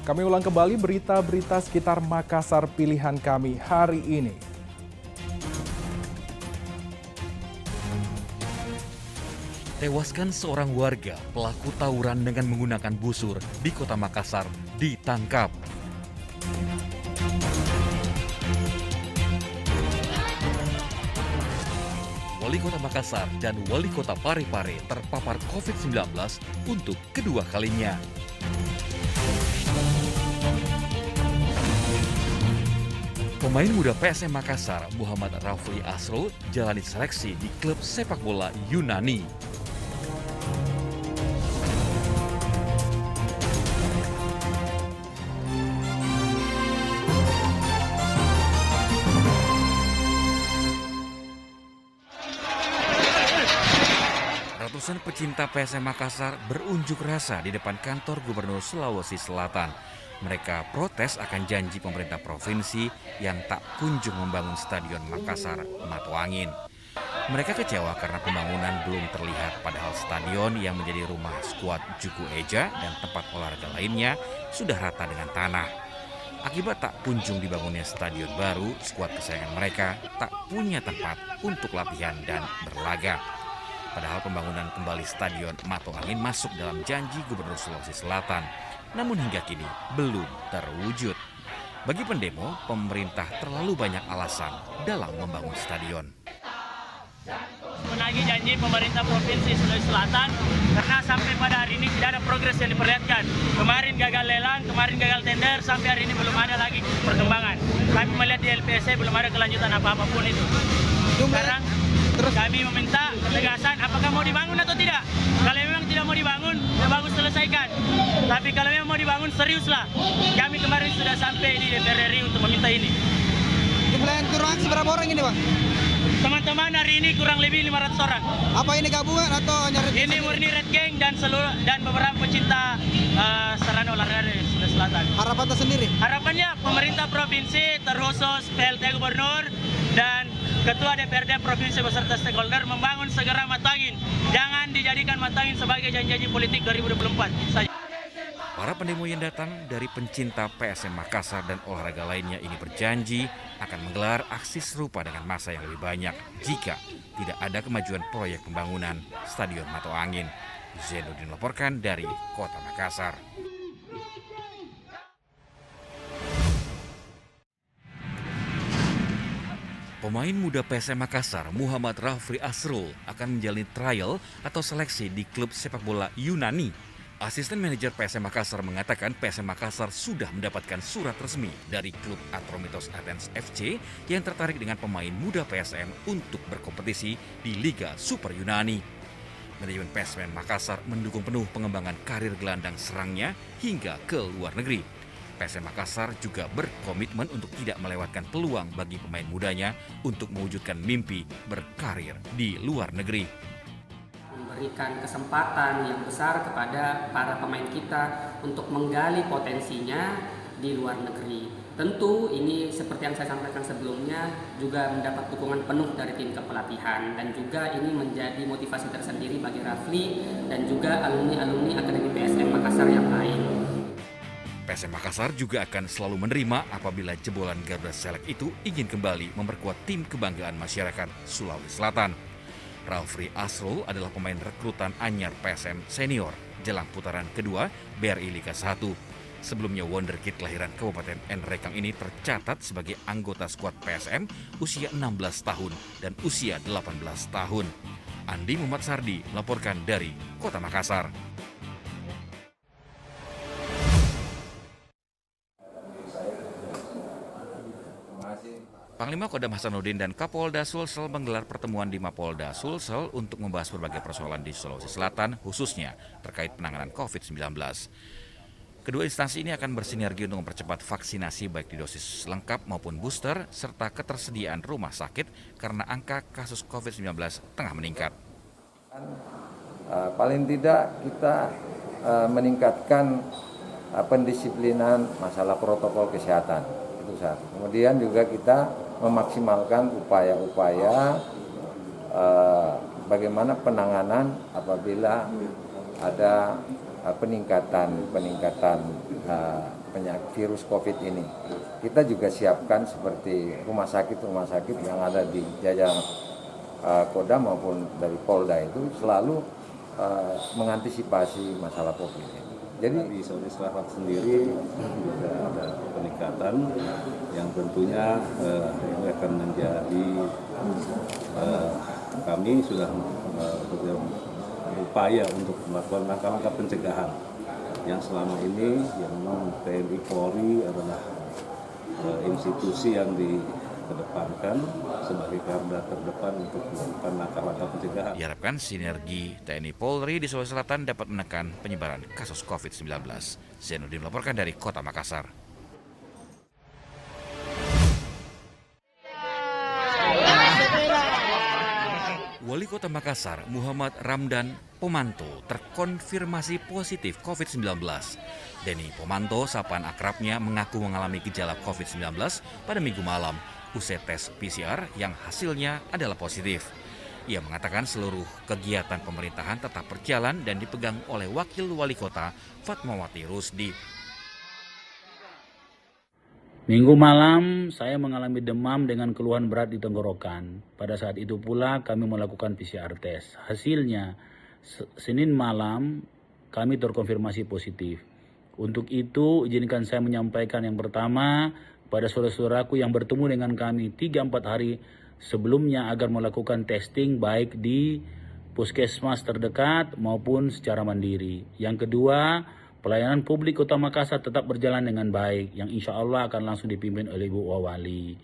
Kami ulang kembali berita-berita sekitar Makassar pilihan kami hari ini. Tewaskan seorang warga pelaku tawuran dengan menggunakan busur di Kota Makassar ditangkap. Wali Kota Makassar dan Wali Kota Parepare terpapar COVID-19 untuk kedua kalinya. Pemain muda PSM Makassar, Muhammad Rafli Asrul, jalani seleksi di klub sepak bola Yunani. Ratusan pecinta PSM Makassar berunjuk rasa di depan kantor Gubernur Sulawesi Selatan. Mereka protes akan janji pemerintah provinsi yang tak kunjung membangun Stadion Makassar Mato Angin. Mereka kecewa karena pembangunan belum terlihat, padahal stadion yang menjadi rumah skuad Juku Eja dan tempat olahraga lainnya sudah rata dengan tanah. Akibat tak kunjung dibangunnya stadion baru, skuad kesayangan mereka tak punya tempat untuk latihan dan berlaga. Padahal pembangunan kembali Stadion Mato Angin masuk dalam janji Gubernur Sulawesi Selatan, namun hingga kini belum terwujud. Bagi pendemo, pemerintah terlalu banyak alasan dalam membangun stadion. Menagih janji pemerintah Provinsi Sulawesi Selatan karena sampai pada hari ini tidak ada progres yang diperlihatkan. Kemarin gagal lelang, kemarin gagal tender, sampai hari ini belum ada lagi perkembangan. Kami melihat di LPSC belum ada kelanjutan apa-apapun itu. Sekarang kami meminta ketegasan apakah mau dibangun atau tidak. Kalau memang tidak mau dibangun, ya bagus selesaikan. Tapi kalau memang mau dibangun, seriuslah. Kami kemarin sudah sampai di DPR RI untuk meminta ini. Jumlah yang turun aksi berapa orang ini, Bang? Teman-teman hari ini kurang lebih 500 orang. Apa ini gabungan atau hanya Red Gang? Ini murni Red Gang dan beberapa pecinta sarana olahraga di Sulawesi Selatan. Harapan tersendiri? Harapannya pemerintah provinsi terkhusus PLT Gubernur dan Ketua DPRD Provinsi beserta stakeholder membangun segera Mato Angin. Jangan dijadikan Mato Angin sebagai janji-janji politik 2024 saja. Para pendemo yang datang dari pencinta PSM Makassar dan olahraga lainnya ini berjanji akan menggelar aksi serupa dengan massa yang lebih banyak jika tidak ada kemajuan proyek pembangunan Stadion Mato Angin. Zainuddin melaporkan dari Kota Makassar. Pemain muda PSM Makassar, Muhammad Rafli Asrul, akan menjalani trial atau seleksi di klub sepak bola Yunani. Asisten manajer PSM Makassar mengatakan PSM Makassar sudah mendapatkan surat resmi dari klub Atromitos Athens FC yang tertarik dengan pemain muda PSM untuk berkompetisi di Liga Super Yunani. Manajemen PSM Makassar mendukung penuh pengembangan karir gelandang serangnya hingga ke luar negeri. PSM Makassar juga berkomitmen untuk tidak melewatkan peluang bagi pemain mudanya untuk mewujudkan mimpi berkarir di luar negeri. Memberikan kesempatan yang besar kepada para pemain kita untuk menggali potensinya di luar negeri. Tentu ini seperti yang saya sampaikan sebelumnya juga mendapat dukungan penuh dari tim kepelatihan dan juga ini menjadi motivasi tersendiri bagi Rafli dan juga alumni-alumni Akademi PSM Makassar yang lain. PSM Makassar juga akan selalu menerima apabila jebolan Garuda Select itu ingin kembali memperkuat tim kebanggaan masyarakat Sulawesi Selatan. Rafli Asrul adalah pemain rekrutan anyar PSM senior jelang putaran kedua BRI Liga 1. Sebelumnya wonderkid kelahiran Kabupaten Nrekang ini tercatat sebagai anggota skuad PSM usia 16 tahun dan usia 18 tahun. Andi Muhammad Sardi melaporkan dari Kota Makassar. Panglima Kodam Hasanuddin dan Kapolda Sulsel menggelar pertemuan di Mapolda Sulsel untuk membahas berbagai persoalan di Sulawesi Selatan, khususnya terkait penanganan COVID-19. Kedua instansi ini akan bersinergi untuk mempercepat vaksinasi baik di dosis lengkap maupun booster, serta ketersediaan rumah sakit karena angka kasus COVID-19 tengah meningkat. Paling tidak kita meningkatkan pendisiplinan masalah protokol kesehatan. Itu satu. Kemudian juga kita memaksimalkan upaya-upaya bagaimana penanganan apabila ada peningkatan virus COVID ini. Kita juga siapkan seperti rumah sakit yang ada di jajaran Kodam maupun dari Polda itu selalu mengantisipasi masalah COVID ini. Jadi di Sulawesi Selatan sendiri juga ada peningkatan yang tentunya ini akan menjadi kami sudah berupaya untuk melakukan langkah-langkah pencegahan yang selama ini yang memang TNI Polri adalah institusi yang dikedepankan sebagai garda terdepan untuk melakukan langkah-langkah pencegahan. Diharapkan sinergi TNI Polri di Sulawesi Selatan dapat menekan penyebaran kasus COVID-19. Zainuddin melaporkan dari Kota Makassar. Wali Kota Makassar, Muhammad Ramdan Pomanto, terkonfirmasi positif COVID-19. Denny Pomanto, sapaan akrabnya, mengaku mengalami gejala COVID-19 pada Minggu malam usai tes PCR yang hasilnya adalah positif. Ia mengatakan seluruh kegiatan pemerintahan tetap berjalan dan dipegang oleh Wakil Wali Kota Fatmawati Rusdi. Minggu malam saya mengalami demam dengan keluhan berat di tenggorokan. Pada saat itu pula kami melakukan PCR test. Hasilnya Senin malam kami terkonfirmasi positif. Untuk itu izinkan saya menyampaikan yang pertama pada saudara-saudaraku yang bertemu dengan kami 3-4 hari sebelumnya agar melakukan testing baik di puskesmas terdekat maupun secara mandiri. Yang kedua, pelayanan publik Kota Makassar tetap berjalan dengan baik, yang insya Allah akan langsung dipimpin oleh Ibu Wali.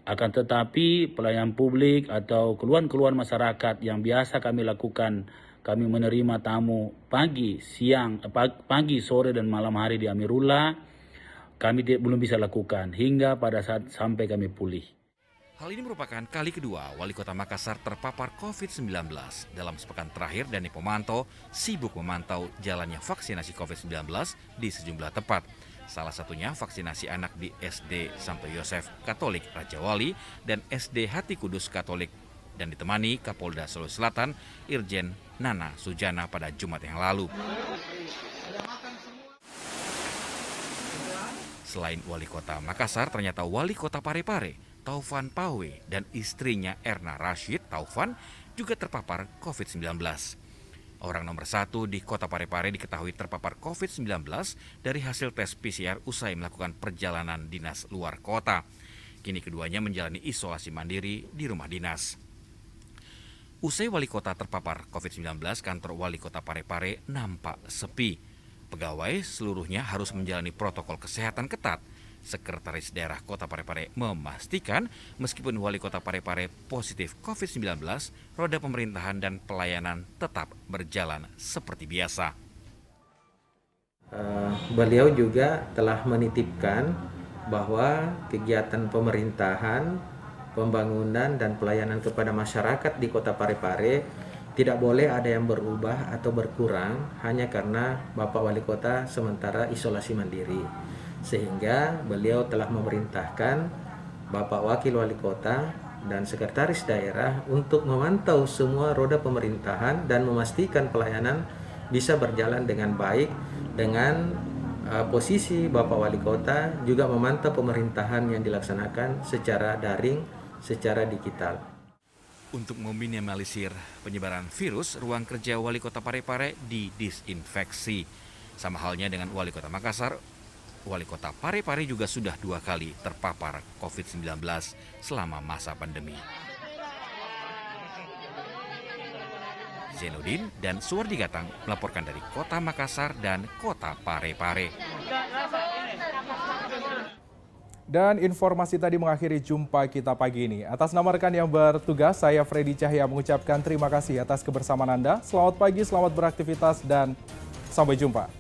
Akan tetapi pelayanan publik atau keluhan-keluhan masyarakat yang biasa kami lakukan, kami menerima tamu pagi, sore dan malam hari di Amirullah, kami belum bisa lakukan hingga pada saat sampai kami pulih. Hal ini merupakan kali kedua Wali Kota Makassar terpapar COVID-19. Dalam sepekan terakhir, Denny Pomanto sibuk memantau jalannya vaksinasi COVID-19 di sejumlah tempat. Salah satunya vaksinasi anak di SD Santo Yosef Katolik Raja Wali dan SD Hati Kudus Katolik, dan ditemani Kapolda Sulawesi Selatan Irjen Nana Sujana pada Jumat yang lalu. Selain Wali Kota Makassar, ternyata Wali Kota Parepare Taufan Pawe dan istrinya Erna Rashid Taufan juga terpapar COVID-19. Orang nomor 1 di Kota Parepare diketahui terpapar COVID-19 dari hasil tes PCR usai melakukan perjalanan dinas luar kota. Kini keduanya menjalani isolasi mandiri di rumah dinas. Usai Wali Kota terpapar COVID-19, kantor Wali Kota Parepare nampak sepi. Pegawai seluruhnya harus menjalani protokol kesehatan ketat. Sekretaris Daerah Kota Parepare memastikan meskipun Wali Kota Parepare positif COVID-19, roda pemerintahan dan pelayanan tetap berjalan seperti biasa. Beliau juga telah menitipkan bahwa kegiatan pemerintahan, pembangunan dan pelayanan kepada masyarakat di Kota Parepare tidak boleh ada yang berubah atau berkurang hanya karena Bapak Wali Kota sementara isolasi mandiri. Sehingga beliau telah memerintahkan Bapak Wakil Wali Kota dan Sekretaris Daerah untuk memantau semua roda pemerintahan dan memastikan pelayanan bisa berjalan dengan baik. Dengan posisi Bapak Wali Kota juga memantau pemerintahan yang dilaksanakan secara daring, secara digital. Untuk meminimalisir penyebaran virus, ruang kerja Wali Kota Parepare didisinfeksi. Sama halnya dengan Wali Kota Makassar, Wali Kota Parepare juga sudah 2 kali terpapar COVID-19 selama masa pandemi. Zainuddin dan Suwardi Gatang melaporkan dari Kota Makassar dan Kota Parepare. Dan informasi tadi mengakhiri jumpa kita pagi ini. Atas nama rekan yang bertugas, saya Freddy Cahya mengucapkan terima kasih atas kebersamaan Anda. Selamat pagi, selamat beraktivitas, dan sampai jumpa.